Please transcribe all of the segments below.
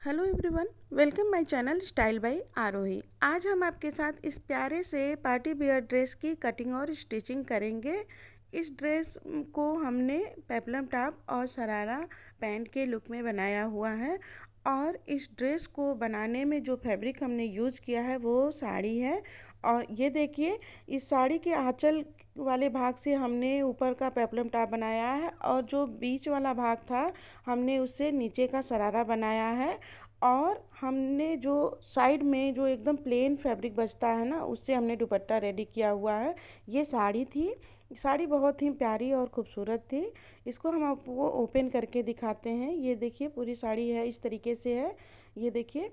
Hello everyone, welcome my channel style by Aarohi. आज हम आपके साथ इस प्यारे से पार्टी वियर ड्रेस की कटिंग और स्टिचिंग करेंगे। इस ड्रेस को हमने पेपलम टॉप और शरारा पैंट के लुक में बनाया हुआ है। और इस ड्रेस को बनाने में जो फैब्रिक हमने यूज़ किया है वो साड़ी है। और ये देखिए, इस साड़ी के आंचल वाले भाग से हमने ऊपर का पेपलम टॉप बनाया है, और जो बीच वाला भाग था हमने उससे नीचे का शरारा बनाया है। और हमने जो साइड में जो एकदम प्लेन फैब्रिक बचता है ना, उससे हमने दुपट्टा रेडी किया हुआ है। ये साड़ी थी। साड़ी बहुत ही प्यारी और खूबसूरत थी। इसको हम आपको ओपन करके दिखाते हैं। ये देखिए, पूरी साड़ी है, इस तरीके से है। ये देखिए,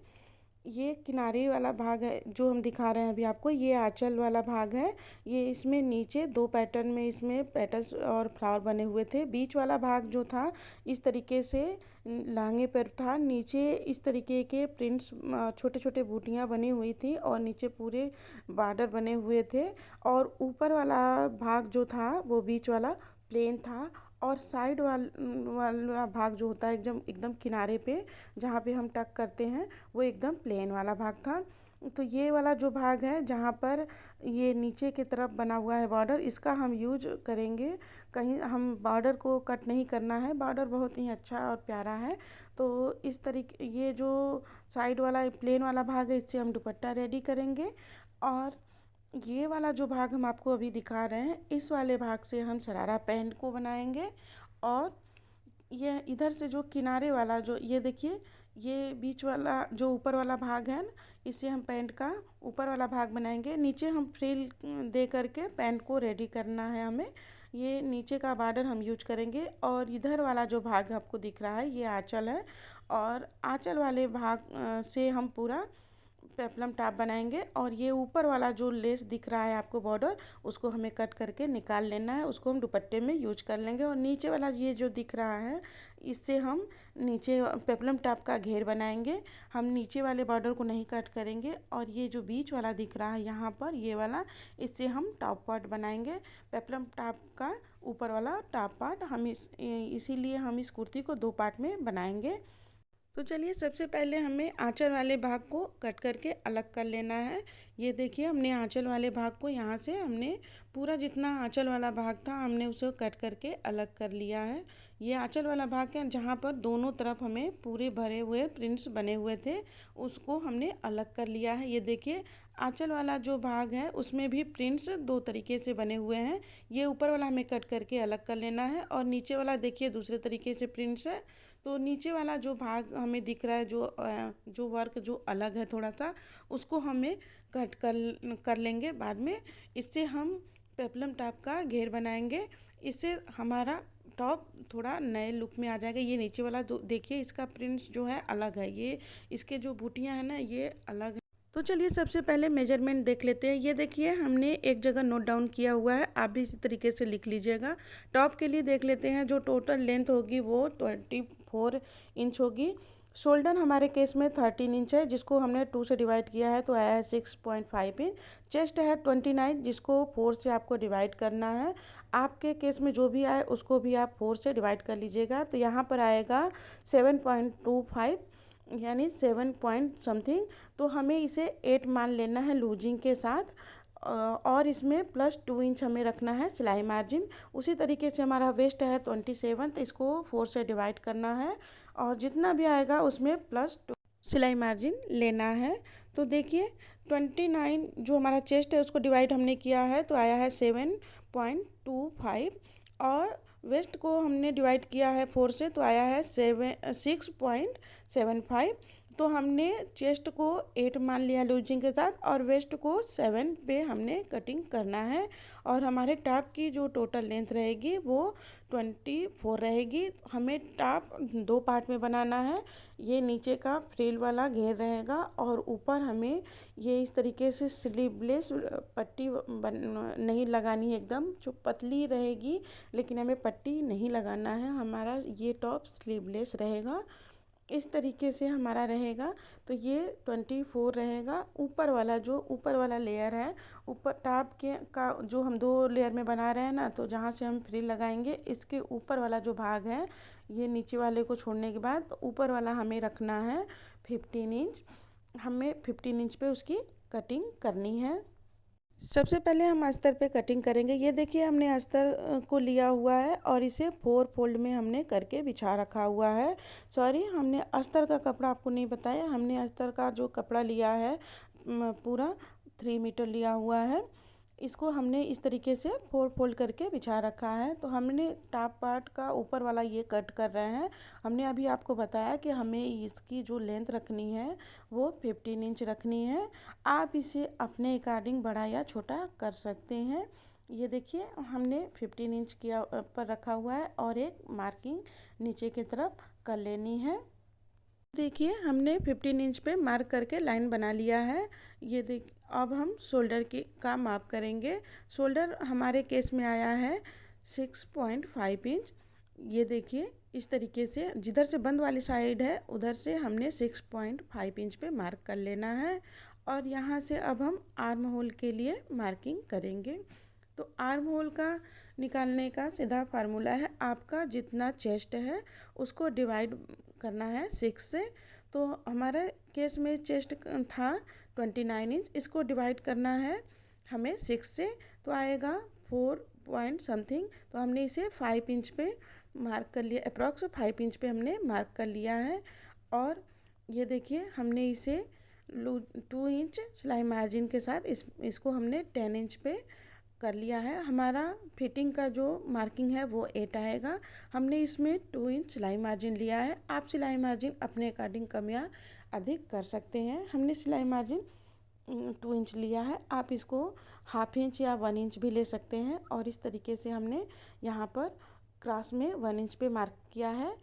ये किनारे वाला भाग है जो हम दिखा रहे हैं अभी आपको, ये आंचल वाला भाग है। ये इसमें नीचे दो पैटर्न में इसमें पेटल्स और फ्लावर बने हुए थे। बीच वाला भाग जो था इस तरीके से लांगे पर था। नीचे इस तरीके के प्रिंट्स, छोटे छोटे बूटियाँ बनी हुई थी, और नीचे पूरे बॉर्डर बने हुए थे। और ऊपर वाला भाग जो था वो बीच वाला प्लेन था। और साइड वाला भाग जो होता है एकदम एकदम किनारे पे, जहाँ पे हम टक करते हैं, वो एकदम प्लेन वाला भाग था। तो ये वाला जो भाग है जहाँ पर ये नीचे की तरफ बना हुआ है बॉर्डर, इसका हम यूज करेंगे। कहीं हम बॉर्डर को कट नहीं करना है, बॉर्डर बहुत ही अच्छा और प्यारा है। तो इस तरीके ये जो साइड वाला प्लेन वाला भाग है, इससे हम दुपट्टा रेडी करेंगे। और ये वाला जो भाग हम आपको अभी दिखा रहे हैं, इस वाले भाग से हम शरारा पैंट को बनाएंगे। और ये इधर से जो किनारे वाला जो, ये देखिए, ये बीच वाला जो ऊपर वाला भाग है ना, इससे हम पैंट का ऊपर वाला भाग बनाएंगे। नीचे हम फ्रिल दे करके पैंट को रेडी करना है हमें। ये नीचे का बॉर्डर हम यूज करेंगे। और इधर वाला जो भाग आपको दिख रहा है ये आंचल है। और आंचल वाले भाग से हम पूरा पेपलम टॉप बनाएंगे। और ये ऊपर वाला जो लेस दिख रहा है आपको बॉर्डर, उसको हमें कट करके निकाल लेना है। उसको हम दुपट्टे में यूज कर लेंगे। और नीचे वाला ये जो दिख रहा है, इससे हम नीचे पेपलम टॉप का घेर बनाएंगे। हम नीचे वाले बॉर्डर को नहीं कट करेंगे। और ये जो बीच वाला दिख रहा है यहाँ पर, ये वाला, इससे हम टॉप पार्ट बनाएंगे। पेपलम टॉप का ऊपर वाला टॉप पार्ट हम इसीलिए हम इस कुर्ती को दो पार्ट में बनाएंगे। तो चलिए, सबसे पहले हमें आंचल वाले भाग को कट करके अलग कर लेना है। ये देखिए, हमने आंचल वाले भाग को यहाँ से हमने पूरा जितना आंचल वाला भाग था हमने उसे कट करके अलग कर लिया है। ये आंचल वाला भाग है जहाँ पर दोनों तरफ हमें पूरे भरे हुए प्रिंट्स बने हुए थे, उसको हमने अलग कर लिया है। ये देखिए, आंचल वाला जो भाग है उसमें भी प्रिंट्स दो तरीके से बने हुए हैं। ये ऊपर वाला हमें कट करके अलग कर लेना है। और नीचे वाला देखिए दूसरे तरीके से प्रिंट्स है। तो नीचे वाला जो भाग हमें दिख रहा है, जो वर्क जो अलग है थोड़ा सा, उसको हमें कट कर लेंगे बाद में। इससे हम पेपलम टॉप का घेर बनाएंगे। इससे हमारा टॉप थोड़ा नए लुक में आ जाएगा। ये नीचे वाला देखिए, इसका प्रिंट्स जो है अलग है, ये इसके जो बूटियां हैं ना ये अलग है। तो चलिए, सबसे पहले मेजरमेंट देख लेते हैं। ये देखिए, हमने एक जगह नोट डाउन किया हुआ है, आप भी इसी तरीके से लिख लीजिएगा। टॉप के लिए देख लेते हैं, जो टोटल लेंथ होगी वो 24 इंच होगी। शोल्डर हमारे केस में 13 इंच है, जिसको हमने 2 से डिवाइड किया है तो आया है 6.5 इंच। चेस्ट है 29, जिसको 4 से आपको डिवाइड करना है। आपके केस में जो भी आए उसको भी आप 4 से डिवाइड कर लीजिएगा। तो यहाँ पर आएगा 7.25, यानी 7 पॉइंट समथिंग। तो हमें इसे 8 मान लेना है लूजिंग के साथ। और इसमें +2 इंच हमें रखना है सिलाई मार्जिन। उसी तरीके से हमारा वेस्ट है 27, तो इसको 4 से डिवाइड करना है। और जितना भी आएगा उसमें +2 सिलाई मार्जिन लेना है। तो देखिए, 29 जो हमारा चेस्ट है उसको डिवाइड हमने किया है तो आया है 7.25। और वेस्ट को हमने डिवाइड किया है 4 से तो आया है 6.75। तो हमने चेस्ट को 8 मान लिया लूजिंग के साथ, और वेस्ट को 7 पे हमने कटिंग करना है। और हमारे टॉप की जो टोटल लेंथ रहेगी वो 24 रहेगी। हमें टॉप दो पार्ट में बनाना है। ये नीचे का फ्रिल वाला घेर रहेगा, और ऊपर हमें ये इस तरीके से स्लीवलेस पट्टी नहीं लगानी है, एकदम जो पतली रहेगी, लेकिन हमें पट्टी नहीं लगाना है। हमारा ये टॉप स्लीवलेस रहेगा। इस तरीके से हमारा रहेगा। तो ये 24 रहेगा। ऊपर वाला जो ऊपर वाला लेयर है, ऊपर टॉप के का जो हम 2 लेयर में बना रहे हैं ना, तो जहाँ से हम फ्रिल लगाएंगे इसके ऊपर वाला जो भाग है, ये नीचे वाले को छोड़ने के बाद ऊपर वाला हमें रखना है 15 इंच। हमें 15 इंच पे उसकी कटिंग करनी है। सबसे पहले हम अस्तर पे कटिंग करेंगे। ये देखिए हमने अस्तर को लिया हुआ है और इसे 4 फोल्ड में हमने करके बिछा रखा हुआ है। सॉरी, हमने अस्तर का कपड़ा आपको नहीं बताया। हमने अस्तर का जो कपड़ा लिया है पूरा 3 मीटर लिया हुआ है। इसको हमने इस तरीके से 4 फोल्ड करके बिछा रखा है। तो हमने टॉप पार्ट का ऊपर वाला ये कट कर रहे हैं। हमने अभी आपको बताया कि हमें इसकी जो लेंथ रखनी है वो 15 इंच रखनी है। आप इसे अपने अकॉर्डिंग बड़ा या छोटा कर सकते हैं। ये देखिए हमने 15 इंच किया पर रखा हुआ है और एक मार्किंग नीचे की तरफ कर लेनी है। देखिए हमने 15 इंच पे मार्क करके लाइन बना लिया है। ये देख, अब हम शोल्डर की का माप करेंगे। शोल्डर हमारे केस में आया है 6.5 इंच। ये देखिए इस तरीके से जिधर से बंद वाली साइड है उधर से हमने 6.5 इंच पे मार्क कर लेना है। और यहाँ से अब हम आर्म होल के लिए मार्किंग करेंगे। तो आर्म होल का निकालने का सीधा फार्मूला है, आपका जितना चेस्ट है उसको डिवाइड करना है 6 से। तो हमारे केस में चेस्ट था 29 इंच, इसको डिवाइड करना है हमें 6 से, तो आएगा 4 पॉइंट समथिंग। तो हमने इसे 5 इंच पे मार्क कर लिया, अप्रॉक्स 5 इंच पे हमने मार्क कर लिया है। और ये देखिए हमने इसे 2 इंच सिलाई मार्जिन के साथ इसको हमने 10 इंच पे कर लिया है। हमारा फिटिंग का जो मार्किंग है वो 8 आएगा। हमने इसमें 2 इंच सिलाई मार्जिन लिया है। आप सिलाई मार्जिन अपने अकॉर्डिंग कम या अधिक कर सकते हैं। हमने सिलाई मार्जिन 2 इंच लिया है। आप इसको हाफ इंच या 1 इंच भी ले सकते हैं। और इस तरीके से हमने यहाँ पर क्रॉस में 1 इंच पे मार्क किया है।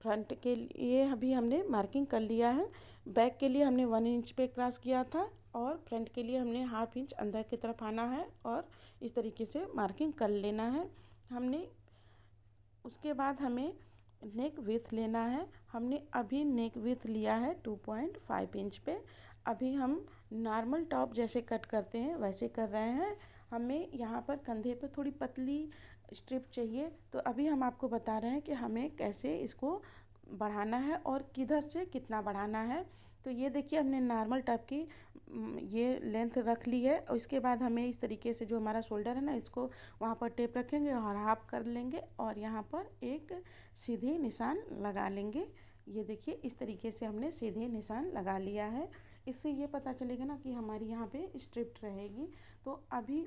फ्रंट के लिए अभी हमने मार्किंग कर लिया है। बैक के लिए हमने 1 इंच पे क्रॉस किया था और फ्रंट के लिए हमने हाफ इंच अंदर की तरफ आना है और इस तरीके से मार्किंग कर लेना है हमने। उसके बाद हमें नेक विड्थ लेना है। हमने अभी नेक विड्थ लिया है 2.5 इंच पे। अभी हम नॉर्मल टॉप जैसे कट करते हैं वैसे कर रहे हैं। हमें यहाँ पर कंधे पे थोड़ी पतली स्ट्रिप चाहिए। तो अभी हम आपको बता रहे हैं कि हमें कैसे इसको बढ़ाना है और किधर से कितना बढ़ाना है। तो ये देखिए हमने नॉर्मल टॉप की ये लेंथ रख ली है। और इसके बाद हमें इस तरीके से जो हमारा शोल्डर है ना, इसको वहाँ पर टेप रखेंगे और हाफ कर लेंगे और यहाँ पर एक सीधे निशान लगा लेंगे। ये देखिए इस तरीके से हमने सीधे निशान लगा लिया है। इससे ये पता चलेगा ना कि हमारी यहाँ पे स्ट्रिप्ड रहेगी। तो अभी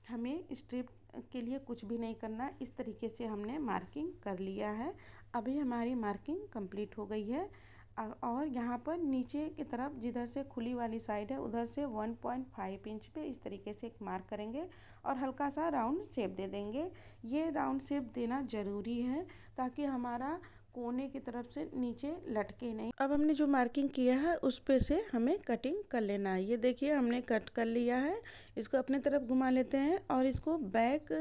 हमें स्ट्रिप के लिए कुछ भी नहीं करना। इस तरीके से हमने मार्किंग कर लिया है। अभी हमारी मार्किंग कंप्लीट हो गई है। और यहाँ पर नीचे की तरफ जिधर से खुली वाली साइड है उधर से 1.5 इंच पे इस तरीके से एक मार्क करेंगे और हल्का सा राउंड शेप दे देंगे। ये राउंड शेप देना ज़रूरी है ताकि हमारा कोने की तरफ से नीचे लटके नहीं। अब हमने जो मार्किंग किया है उस पे से हमें कटिंग कर लेना है। ये देखिए हमने कट कर लिया है। इसको अपने तरफ घुमा लेते हैं और इसको बैक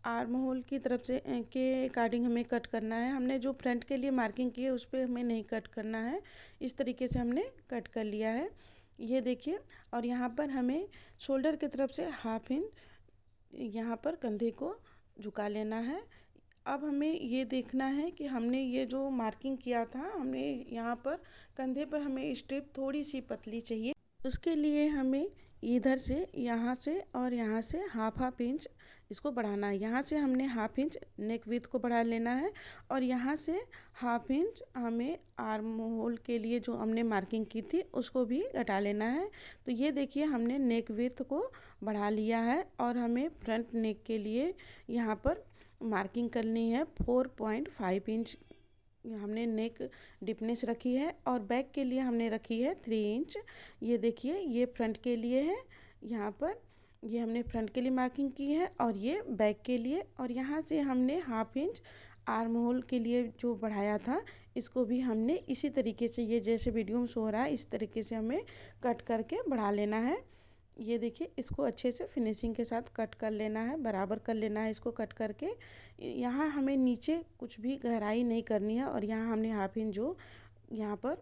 आर्म होल की तरफ से के अकॉर्डिंग हमें कट करना है। हमने जो फ्रंट के लिए मार्किंग की है उस पर हमें नहीं कट करना है। इस तरीके से हमने कट कर लिया है। ये देखिए, और यहाँ पर हमें शोल्डर की तरफ से हाफ इंच यहाँ पर कंधे को झुका लेना है। अब हमें ये देखना है कि हमने ये जो मार्किंग किया था, हमें यहाँ पर कंधे पर हमें स्ट्रिप थोड़ी सी पतली चाहिए। उसके लिए हमें इधर से यहाँ से और यहाँ से हाफ इंच इसको बढ़ाना है। यहाँ से हमने हाफ इंच नेक विड्थ को बढ़ा लेना है और यहाँ से हाफ इंच हमें आर्म होल के लिए जो हमने मार्किंग की थी उसको भी घटा लेना है। तो ये देखिए हमने नेक विड्थ को बढ़ा लिया है और हमें फ्रंट नेक के लिए यहाँ पर मार्किंग करनी है 4.5 इंच। हमने नेक डिपनेस रखी है और बैक के लिए हमने रखी है 3 इंच। ये देखिए ये फ्रंट के लिए है। यहाँ पर ये हमने फ्रंट के लिए मार्किंग की है और ये बैक के लिए। और यहाँ से हमने हाफ इंच आर्म होल के लिए जो बढ़ाया था इसको भी हमने इसी तरीके से, ये जैसे वीडियो में शो हो रहा है इस तरीके से हमें कट करके बढ़ा लेना है। ये देखिए इसको अच्छे से फिनिशिंग के साथ कट कर लेना है, बराबर कर लेना है इसको कट करके। यहाँ हमें नीचे कुछ भी गहराई नहीं करनी है और यहाँ हमने हाफ इंच जो यहाँ पर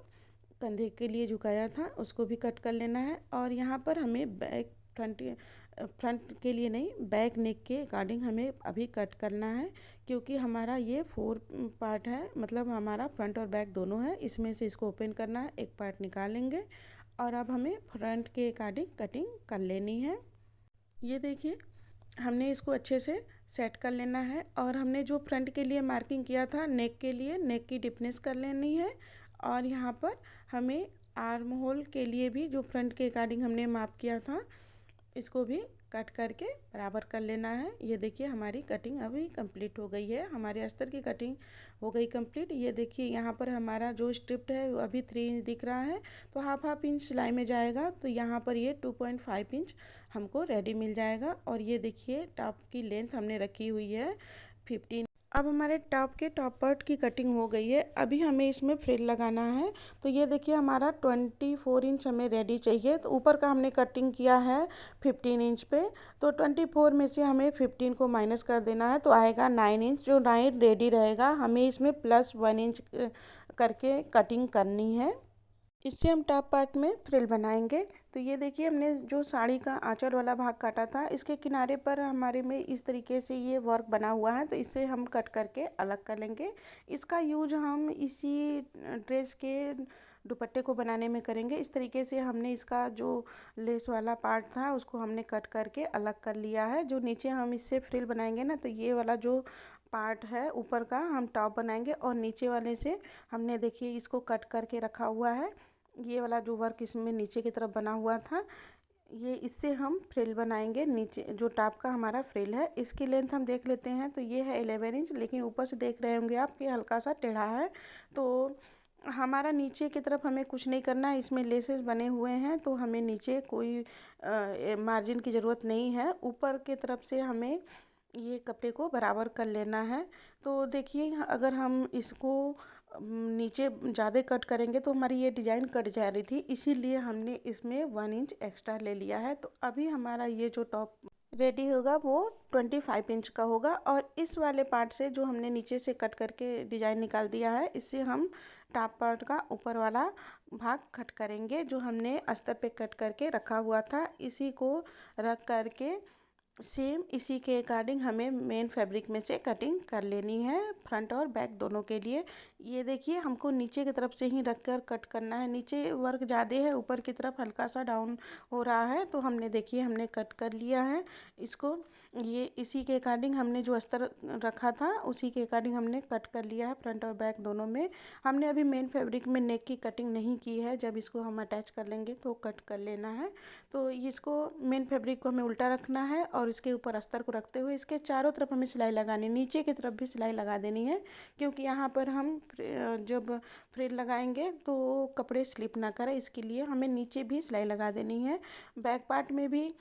कंधे के लिए झुकाया था उसको भी कट कर लेना है। और यहाँ पर हमें बैक फ्रंट के लिए नहीं, बैक नेक के अकॉर्डिंग हमें अभी कट करना है, क्योंकि हमारा ये 4 पार्ट है, मतलब हमारा फ्रंट और बैक दोनों है। इसमें से इसको ओपन करना है, एक पार्ट निकालेंगे और अब हमें फ्रंट के अकॉर्डिंग कटिंग कर लेनी है। ये देखिए हमने इसको अच्छे से सेट कर लेना है और हमने जो फ्रंट के लिए मार्किंग किया था नेक के लिए, नेक की डिपनेस कर लेनी है। और यहाँ पर हमें आर्म होल के लिए भी जो फ्रंट के अकॉर्डिंग हमने माप किया था इसको भी कट करके बराबर कर लेना है। ये देखिए हमारी कटिंग अभी कंप्लीट हो गई है, हमारे अस्तर की कटिंग हो गई कंप्लीट। ये देखिए यहाँ पर हमारा जो स्ट्रिप्ड है वो अभी 3 इंच दिख रहा है, तो हाफ इंच सिलाई में जाएगा, तो यहाँ पर ये 2.5 इंच हमको रेडी मिल जाएगा। और ये देखिए टॉप की लेंथ हमने रखी हुई है 15। अब हमारे टॉप के टॉप पार्ट की कटिंग हो गई है, अभी हमें इसमें फ्रिल लगाना है। तो ये देखिए हमारा 24 इंच हमें रेडी चाहिए, तो ऊपर का हमने कटिंग किया है 15 इंच पे, तो 24 में से हमें 15 को माइनस कर देना है, तो आएगा 9 इंच। जो 9 रेडी रहेगा हमें इसमें +1 इंच करके कटिंग करनी है। इससे हम टॉप पार्ट में फ्रिल बनाएंगे। तो ये देखिए हमने जो साड़ी का आंचल वाला भाग काटा था, इसके किनारे पर हमारे में इस तरीके से ये वर्क बना हुआ है, तो इसे हम कट करके अलग कर लेंगे। इसका यूज हम इसी ड्रेस के दुपट्टे को बनाने में करेंगे। इस तरीके से हमने इसका जो लेस वाला पार्ट था उसको हमने कट करके अलग कर लिया है। जो नीचे हम इससे फ्रिल बनाएंगे ना, तो ये वाला जो पार्ट है ऊपर का हम टॉप बनाएंगे और नीचे वाले से हमने देखिए इसको कट करके रखा हुआ है। ये वाला जो वर्क इसमें नीचे की तरफ बना हुआ था, ये इससे हम फ्रिल बनाएंगे। नीचे जो टॉप का हमारा फ्रिल है इसकी लेंथ हम देख लेते हैं, तो ये है 11 इंच, लेकिन ऊपर से देख रहे होंगे आप कि हल्का सा टेढ़ा है। तो हमारा नीचे की तरफ हमें कुछ नहीं करना है, इसमें लेसेस बने हुए हैं, तो हमें नीचे कोई मार्जिन की ज़रूरत नहीं है। ऊपर की तरफ से हमें ये कपड़े को बराबर कर लेना है। तो देखिए अगर हम इसको नीचे ज़्यादा कट करेंगे तो हमारी ये डिज़ाइन कट जा रही थी, इसीलिए हमने इसमें 1 इंच एक्स्ट्रा ले लिया है। तो अभी हमारा ये जो टॉप रेडी होगा वो 25 इंच का होगा। और इस वाले पार्ट से जो हमने नीचे से कट करके डिज़ाइन निकाल दिया है, इससे हम टॉप पार्ट का ऊपर वाला भाग कट करेंगे, जो हमने अस्तर पे कट करके रखा हुआ था। इसी को रख करके सेम इसी के अकॉर्डिंग हमें मेन फैब्रिक में से कटिंग कर लेनी है, फ्रंट और बैक दोनों के लिए। ये देखिए हमको नीचे की तरफ से ही रख कर कट करना है, नीचे वर्क ज़्यादा है, ऊपर की तरफ हल्का सा डाउन हो रहा है, तो हमने देखिए हमने कट कर लिया है इसको। ये इसी के अकॉर्डिंग हमने जो अस्तर रखा था उसी के अकॉर्डिंग हमने कट कर लिया है फ्रंट और बैक दोनों में। हमने अभी मेन फैब्रिक में नेक की कटिंग नहीं की है, जब इसको हम अटैच कर लेंगे तो कट कर लेना है। तो इसको मेन फैब्रिक को हमें उल्टा रखना है और इसके ऊपर अस्तर को रखते हुए इसके चारों तरफ हमें सिलाई लगानी, नीचे की तरफ भी सिलाई लगा देनी है, क्योंकि यहाँ पर हम जब फ्रिल लगाएंगे तो कपड़े स्लिप ना करें, इसके लिए हमें नीचे भी सिलाई लगा देनी है। बैक पार्ट में भी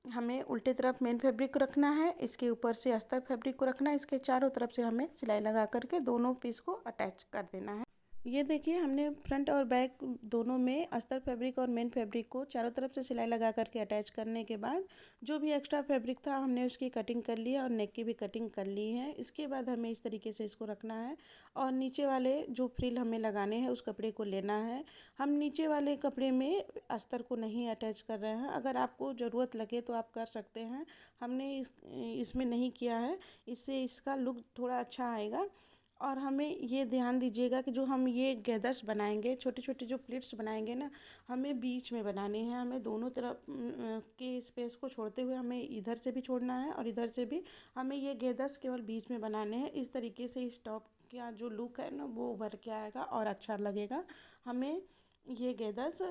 हमें उल्टे तरफ मेन फैब्रिक को रखना है, इसके ऊपर से अस्तर फैब्रिक को रखना है, इसके चारों तरफ से हमें सिलाई लगा करके दोनों पीस को अटैच कर देना है। ये देखिए हमने फ्रंट और बैक दोनों में अस्तर फैब्रिक और मेन फैब्रिक को चारों तरफ से सिलाई लगा करके अटैच करने के बाद जो भी एक्स्ट्रा फैब्रिक था हमने उसकी कटिंग कर ली है और नेक की भी कटिंग कर ली है। इसके बाद हमें इस तरीके से इसको रखना है और नीचे वाले जो फ्रिल हमें लगाने हैं उस कपड़े को लेना है। हम नीचे वाले कपड़े में अस्तर को नहीं अटैच कर रहे हैं, अगर आपको ज़रूरत लगे तो आप कर सकते हैं, हमने इसमें नहीं किया है, इससे इसका लुक थोड़ा अच्छा आएगा। और हमें ये ध्यान दीजिएगा कि जो हम ये गैदर्स बनाएंगे, छोटे छोटे जो प्लेट्स बनाएंगे ना, हमें बीच में बनाने हैं, हमें दोनों तरफ के स्पेस को छोड़ते हुए हमें इधर से भी छोड़ना है और इधर से भी हमें ये गैदर्स केवल बीच में बनाने हैं। इस तरीके से इस टॉप का जो लुक है ना वो उभर के आएगा और अच्छा लगेगा। हमें ये गैदर्स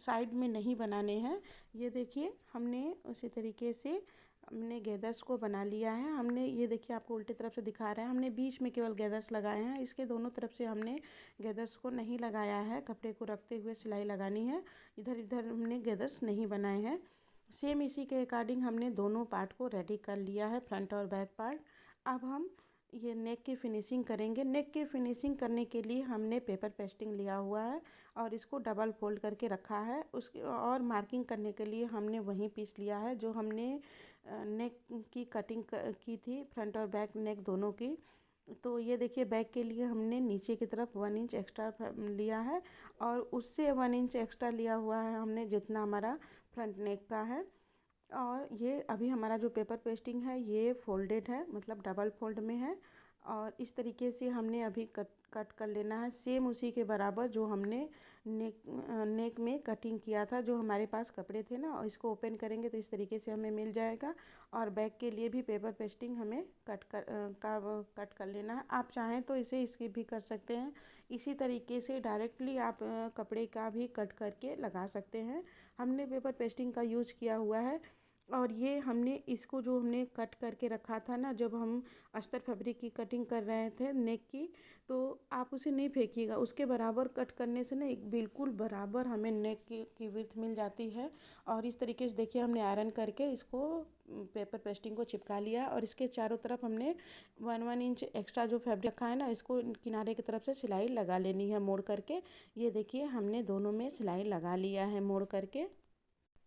साइड में नहीं बनाने हैं। ये देखिए हमने उसी तरीके से हमने गैदर्स को बना लिया है। हमने ये देखिए आपको उल्टी तरफ से दिखा रहे हैं, हमने बीच में केवल गैदर्स लगाए हैं, इसके दोनों तरफ से हमने गैदर्स को नहीं लगाया है। कपड़े को रखते हुए सिलाई लगानी है, इधर इधर हमने गैदर्स नहीं बनाए हैं। सेम इसी के अकॉर्डिंग हमने दोनों पार्ट को रेडी कर लिया है, फ्रंट और बैक पार्ट। अब हम ये नेक की फिनिशिंग करेंगे। नेक की फिनिशिंग करने के लिए हमने पेपर पेस्टिंग लिया हुआ है और इसको डबल फोल्ड करके रखा है। उसके और मार्किंग करने के लिए हमने वही पीस लिया है जो हमने नेक की कटिंग की थी, फ्रंट और बैक नेक दोनों की। तो ये देखिए बैक के लिए हमने नीचे की तरफ 1 इंच एक्स्ट्रा लिया है और उससे 1 इंच एक्स्ट्रा लिया हुआ है हमने जितना हमारा फ्रंट नेक का है। और ये अभी हमारा जो पेपर पेस्टिंग है ये फोल्डेड है, मतलब डबल फोल्ड में है। और इस तरीके से हमने अभी कट कर लेना है, सेम उसी के बराबर जो हमने नेक में कटिंग किया था, जो हमारे पास कपड़े थे ना। और इसको ओपन करेंगे तो इस तरीके से हमें मिल जाएगा। और बैक के लिए भी पेपर पेस्टिंग हमें कट कर लेना है। आप चाहें तो इसे स्किप भी कर सकते हैं। इसी तरीके से डायरेक्टली आप कपड़े का भी कट करके लगा सकते हैं। हमने पेपर पेस्टिंग का यूज किया हुआ है। और ये हमने इसको जो हमने कट करके रखा था ना, जब हम अस्तर फैब्रिक की कटिंग कर रहे थे नेक की, तो आप उसे नहीं फेंकिएगा। उसके बराबर कट करने से ना एक बिल्कुल बराबर हमें नेक की विड्थ मिल जाती है। और इस तरीके से देखिए हमने आयरन करके इसको पेपर पेस्टिंग को चिपका लिया। और इसके चारों तरफ हमने 1 इंच एक्स्ट्रा जो फैब्रिक रखा है ना, इसको किनारे की तरफ से सिलाई लगा लेनी है मोड़ करके। ये देखिए हमने दोनों में सिलाई लगा लिया है मोड़ करके।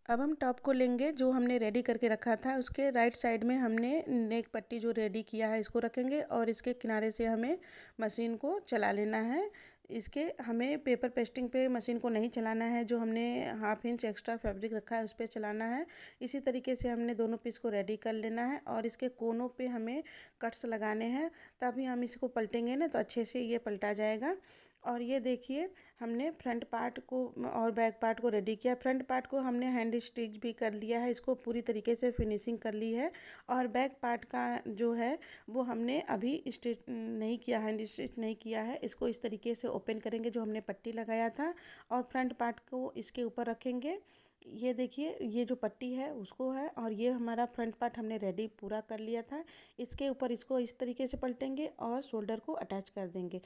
अब हम टॉप को लेंगे, जो हमने रेडी करके रखा था उसके राइट साइड में हमने नेक पट्टी जो रेडी किया है इसको रखेंगे। और इसके किनारे से हमें मशीन को चला लेना है। इसके हमें पेपर पेस्टिंग पे मशीन को नहीं चलाना है, जो हमने 1/2 इंच एक्स्ट्रा फैब्रिक रखा है उस पर चलाना है। इसी तरीके से हमने दोनों पीस को रेडी कर लेना है। और इसके कोनों पे हमें कट्स लगाने हैं, तभी हम इसको पलटेंगे ना तो अच्छे से ये पलटा जाएगा। और ये देखिए हमने फ्रंट पार्ट को और बैक पार्ट को रेडी किया। फ्रंट पार्ट को हमने हैंड स्टिच भी कर लिया है, इसको पूरी तरीके से फिनिशिंग कर ली है। और बैक पार्ट का जो है वो हमने अभी स्टिच नहीं किया, हैंड स्टिच नहीं किया है। इसको इस तरीके से ओपन करेंगे जो हमने पट्टी लगाया था, और फ्रंट पार्ट को इसके ऊपर रखेंगे। ये देखिए ये जो पट्टी है उसको है, और ये हमारा फ्रंट पार्ट हमने रेडी पूरा कर लिया था। इसके ऊपर इसको इस तरीके से पलटेंगे और शोल्डर को अटैच कर देंगे।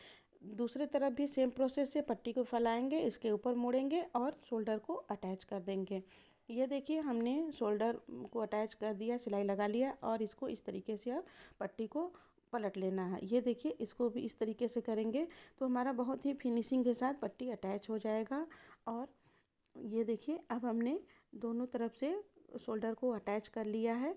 दूसरे तरफ भी सेम प्रोसेस से पट्टी को फैलाएंगे, इसके ऊपर मोड़ेंगे और शोल्डर को अटैच कर देंगे। ये देखिए हमने शोल्डर को अटैच कर दिया, सिलाई लगा लिया। और इसको इस तरीके से अब पट्टी को पलट लेना है। ये देखिए इसको भी इस तरीके से करेंगे तो हमारा बहुत ही फिनिशिंग के साथ पट्टी अटैच हो जाएगा। और ये देखिए अब हमने दोनों तरफ से शोल्डर को अटैच कर लिया है।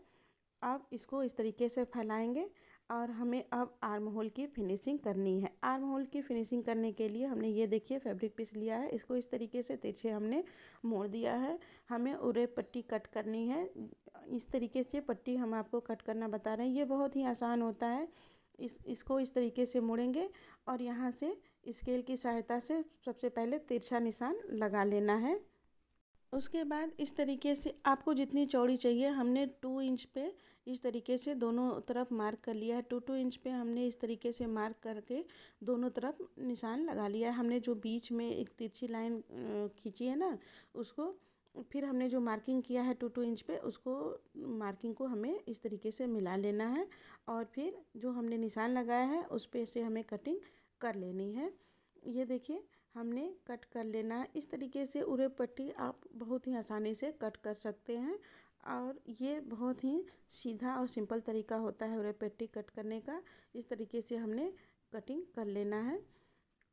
अब इसको इस तरीके से फैलाएंगे और हमें अब आर्म होल की फिनिशिंग करनी है। आर्म होल की फिनिशिंग करने के लिए हमने ये देखिए फैब्रिक पीस लिया है, इसको इस तरीके से तिरछे हमने मोड़ दिया है। हमें उरे पट्टी कट करनी है। इस तरीके से पट्टी हम आपको कट करना बता रहे हैं, ये बहुत ही आसान होता है। इसको इस तरीके से मोड़ेंगे और यहाँ से स्केल की सहायता से सबसे पहले तिरछा निशान लगा लेना है। उसके बाद इस तरीके से आपको जितनी चौड़ी चाहिए, हमने 2 इंच पे इस तरीके से दोनों तरफ मार्क कर लिया है। 2 इंच पे हमने इस तरीके से मार्क करके दोनों तरफ निशान लगा लिया है। हमने जो बीच में एक तिरछी लाइन खींची है ना, उसको फिर हमने जो मार्किंग किया है 2 इंच पे, उसको मार्किंग को हमें इस तरीके से मिला लेना है। और फिर जो हमने निशान लगाया है उस पे से हमें कटिंग कर लेनी है। ये देखिए हमने कट कर लेना है। इस तरीके से उरे पट्टी आप बहुत ही आसानी से कट कर सकते हैं। और ये बहुत ही सीधा और सिंपल तरीका होता है उरे पट्टी कट करने का। इस तरीके से हमने कटिंग कर लेना है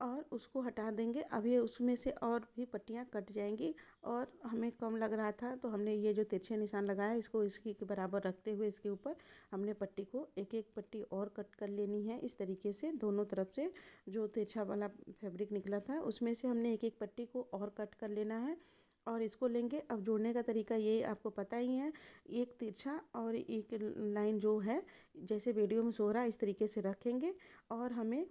और उसको हटा देंगे। अभी उसमें से और भी पट्टियाँ कट जाएंगी। और हमें कम लग रहा था तो हमने ये जो तिरछे निशान लगाया इसको इसकी के बराबर रखते हुए इसके ऊपर हमने पट्टी को एक एक पट्टी और कट कर लेनी है। इस तरीके से दोनों तरफ से जो तिरछा वाला फैब्रिक निकला था उसमें से हमने एक एक पट्टी को और कट कर लेना है और इसको लेंगे। अब जोड़ने का तरीका ये आपको पता ही है, एक तिरछा और एक लाइन जो है जैसे वीडियो में सो रहा है इस तरीके से रखेंगे और हमें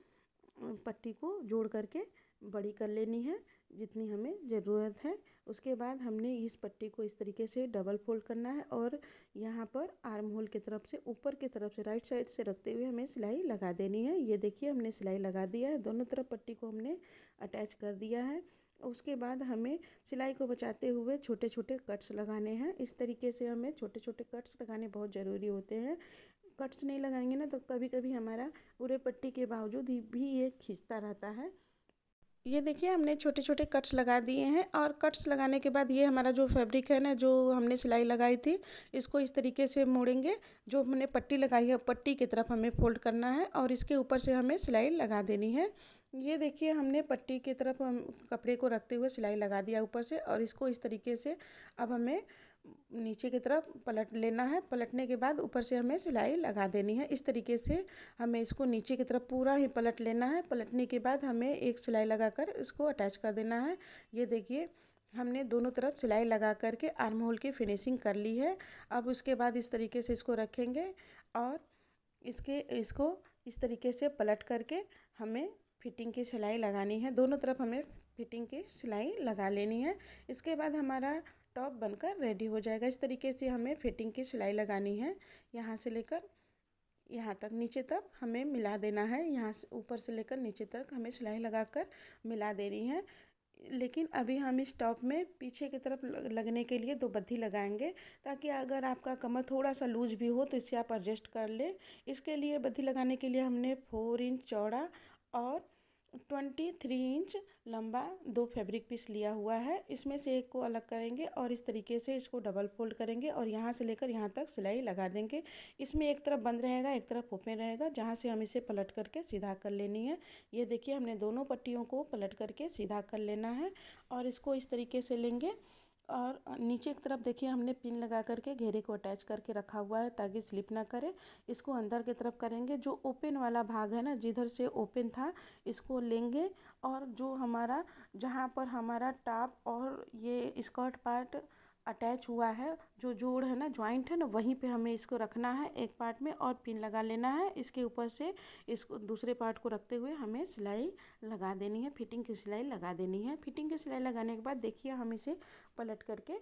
पट्टी को जोड़ करके बड़ी कर लेनी है जितनी हमें ज़रूरत है। उसके बाद हमने इस पट्टी को इस तरीके से डबल फोल्ड करना है और यहाँ पर आर्म होल की तरफ से ऊपर की तरफ से राइट साइड से रखते हुए हमें सिलाई लगा देनी है। ये देखिए हमने सिलाई लगा दिया है, दोनों तरफ पट्टी को हमने अटैच कर दिया है। उसके बाद हमें सिलाई को बचाते हुए छोटे छोटे कट्स लगाने हैं। इस तरीके से हमें छोटे छोटे कट्स लगाने बहुत ज़रूरी होते हैं। कट्स नहीं लगाएंगे ना तो कभी कभी हमारा उरे पट्टी के बावजूद भी ये खींचता रहता है। ये देखिए हमने छोटे छोटे कट्स लगा दिए हैं। और कट्स लगाने के बाद ये हमारा जो फैब्रिक है ना, जो हमने सिलाई लगाई थी, इसको इस तरीके से मोड़ेंगे। जो हमने पट्टी लगाई है पट्टी की तरफ हमें फोल्ड करना है और इसके ऊपर से हमें सिलाई लगा देनी है। ये देखिए हमने पट्टी की तरफ हम कपड़े को रखते हुए सिलाई लगा दिया ऊपर से, और इसको इस तरीके से अब हमें नीचे की तरफ पलट लेना है। पलटने के बाद ऊपर से हमें सिलाई लगा देनी है। इस तरीके से हमें इसको नीचे की तरफ पूरा ही पलट लेना है। पलटने के बाद हमें एक सिलाई लगाकर इसको अटैच कर देना है। ये देखिए हमने दोनों तरफ सिलाई लगा करके आर्म होल की फिनिशिंग कर ली है। अब उसके बाद इस तरीके से इसको रखेंगे और इसको इस तरीके से पलट करके हमें फिटिंग की सिलाई लगानी है। दोनों तरफ हमें फिटिंग की सिलाई लगा लेनी है। इसके बाद हमारा टॉप बनकर रेडी हो जाएगा। इस तरीके से हमें फिटिंग की सिलाई लगानी है। यहाँ से लेकर यहाँ तक नीचे तक हमें मिला देना है। यहाँ से ऊपर से लेकर नीचे तक हमें सिलाई लगाकर मिला देनी है। लेकिन अभी हम इस टॉप में पीछे की तरफ लगने के लिए 2 बद्धी लगाएंगे, ताकि अगर आपका कमर थोड़ा सा लूज भी हो तो इससे आप एडजस्ट कर ले। इसके लिए बद्धी लगाने के लिए हमने 4 इंच चौड़ा और 23 इंच लंबा 2 फैब्रिक पीस लिया हुआ है। इसमें से एक को अलग करेंगे और इस तरीके से इसको डबल फोल्ड करेंगे और यहाँ से लेकर यहाँ तक सिलाई लगा देंगे। इसमें एक तरफ बंद रहेगा, एक तरफ ओपन रहेगा, जहाँ से हम इसे पलट करके सीधा कर लेनी है। ये देखिए हमने दोनों पट्टियों को पलट करके सीधा कर लेना है और इसको इस तरीके से लेंगे। और नीचे की तरफ देखिए हमने पिन लगा करके घेरे को अटैच करके रखा हुआ है ताकि स्लिप ना करे। इसको अंदर की तरफ करेंगे। जो ओपन वाला भाग है ना, जिधर से ओपन था, इसको लेंगे और जो हमारा जहाँ पर हमारा टॉप और ये स्कर्ट पार्ट अटैच हुआ है, जो जोड़ है ना, जॉइंट है ना, वहीं पे हमें इसको रखना है एक पार्ट में और पिन लगा लेना है। इसके ऊपर से इसको दूसरे पार्ट को रखते हुए हमें सिलाई लगा देनी है, फिटिंग की सिलाई लगा देनी है। फिटिंग की सिलाई लगाने के बाद देखिए हम इसे पलट करके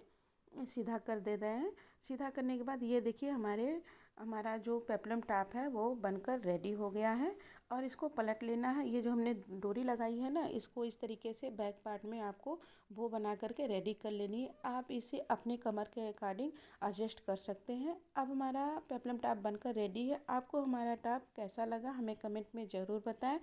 सीधा कर दे रहे हैं। सीधा करने के बाद ये देखिए हमारा जो पेपलम टॉप है वो बनकर रेडी हो गया है। और इसको पलट लेना है। ये जो हमने डोरी लगाई है ना, इसको इस तरीके से बैक पार्ट में आपको वो बना करके रेडी कर लेनी है। आप इसे अपने कमर के अकॉर्डिंग एडजस्ट कर सकते हैं। अब हमारा पेपलम टॉप बनकर रेडी है। आपको हमारा टॉप कैसा लगा हमें कमेंट में ज़रूर बताएं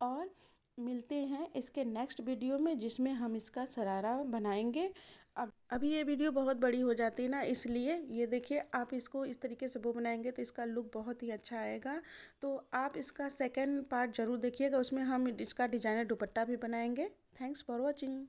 और मिलते हैं इसके नेक्स्ट वीडियो में, जिसमें हम इसका शरारा बनाएंगे। अब अभी ये वीडियो बहुत बड़ी हो जाती है ना, इसलिए ये देखिए आप इसको इस तरीके से वो बनाएंगे तो इसका लुक बहुत ही अच्छा आएगा। तो आप इसका सेकंड पार्ट ज़रूर देखिएगा, उसमें हम इसका डिजाइनर दुपट्टा भी बनाएंगे। Thanks for watching.